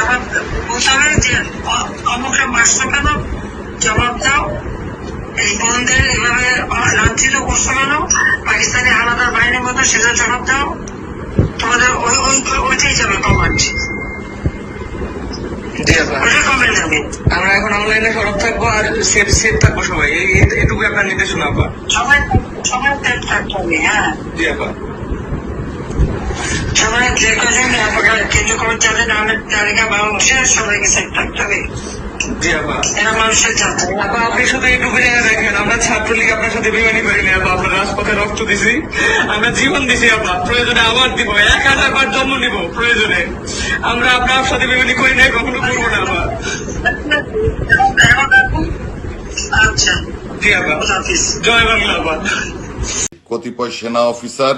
জবাব বলতে হবে যে অমুকটা মারছো কেন, জবাব দাও। এই বোনদের এভাবে লাঞ্ছিত করছো কেন, পাকিস্তানি হানাদার বাহিনীর মতো, সেটা জবাব দাও। তোমাদের ওইটাই যাবে কমান্ড। আমরা এখন অনলাইনে সরব থাকবো আর সেফ থাকবো সবাই, এটুকু আপনার নির্দেশনা আপা। সবাই সবাই সেফ থাকতে হবে। হ্যাঁ জি আপা। সবাই যে কজন কেন্দ্রীয় কমিটি যাদের নামের তালিকা বাংলাদেশের সবাইকে সেফ থাকতে হবে। জি আপা। এরা মানুষের জাতি। আপা আপনি শুধু এটুকু জায়গা দেখেন, আমরা ছাত্রলীগ আপনার সাথে বেমানি করিনি আপা, আমরা রাজপথে রক্ত দিছি, আমরা জীবন দিছি আপা, প্রয়োজনে আবার দিব, 1000 বার জন্ম নিব প্রয়োজনে। আমরা আপনার সাথে বেমানি করি নাই, কখনো করবো না আপা। আচ্ছা জি আপা, জয় বাংলা আপা। কতিপয় সেনা অফিসার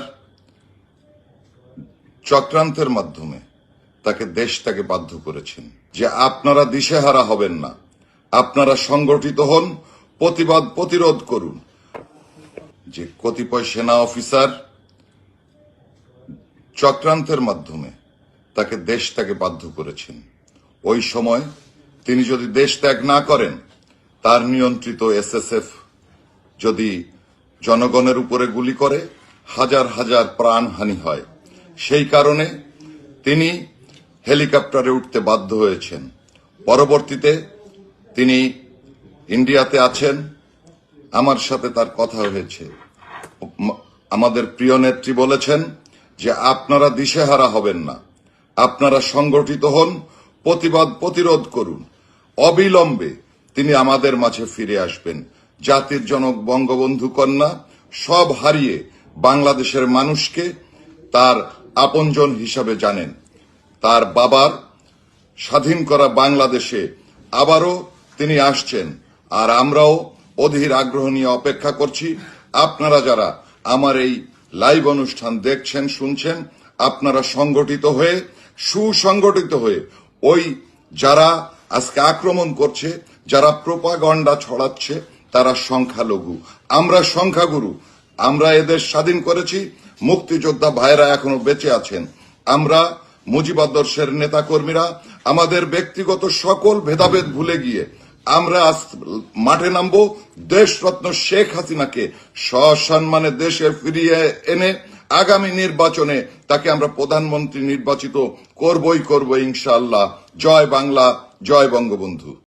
চক্রান্তের মাধ্যমে তাকে দেশ ত্যাগে বাধ্য করেছেন। যে আপনারা দিশেহারা হবেন না, আপনারা সংগঠিত হন, প্রতিবাদ প্রতিরোধ করুন। যে কতিপয় সেনা অফিসার চক্রান্তের মাধ্যমে তাকে দেশ ত্যাগে বাধ্য করেছেন। ওই সময় তিনি যদি দেশ ত্যাগ না করেন, তার নিয়ন্ত্রিত এসএসএফ যদি জনগণের উপরে গুলি করে, হাজার হাজার প্রাণহানি হয়। সেই কারণে তিনি হেলিকপ্টারে উঠতে বাধ্য হয়েছেন। পরবর্তীতে তিনি ইন্ডিয়াতে আছেন, আমার সাথে তার কথা হয়েছে। আমাদের প্রিয় নেত্রী বলেছেন যে আপনারা দিশেহারা হবেন না, আপনারা সংগঠিত হন, প্রতিবাদ প্রতিরোধ করুন। অবিলম্বে তিনি আমাদের মাঝে ফিরে আসবেন। জাতির জনক বঙ্গবন্ধু কন্যা সব হারিয়ে বাংলাদেশের মানুষকে তার আপনজন হিসাবে জানেন। তার বাবার স্বাধীন করা বাংলাদেশে আবারও তিনি আসছেন, আর আমরাও অধীর আগ্রহ নিয়ে অপেক্ষা করছি। আপনারা যারা আমার এই লাইভ অনুষ্ঠান দেখছেন, শুনছেন, আপনারা সংগঠিত হয়ে, সুসংগঠিত হয়ে, ওই যারা আজকে আক্রমণ করছে, যারা প্রোপাগান্ডা ছড়াচ্ছে, তারা সংখ্যালঘু, আমরা সংখ্যাগুরু। আমরা এদের স্বাধীন করেছি, মুক্তিযোদ্ধা ভাইরা এখনো বেঁচে আছেন। আমরা মুজিবাদর্শের নেতাকর্মীরা আমাদের ব্যক্তিগত সকল ভেদাভেদ ভুলে গিয়ে আমরা মাঠে নামবো, দেশরত্ন শেখ হাসিনাকে সসম্মানে দেশে ফিরিয়ে এনে আগামী নির্বাচনে তাকে আমরা প্রধানমন্ত্রী নির্বাচিত করবই করব ইনশাআল্লাহ। জয় বাংলা, জয় বঙ্গবন্ধু।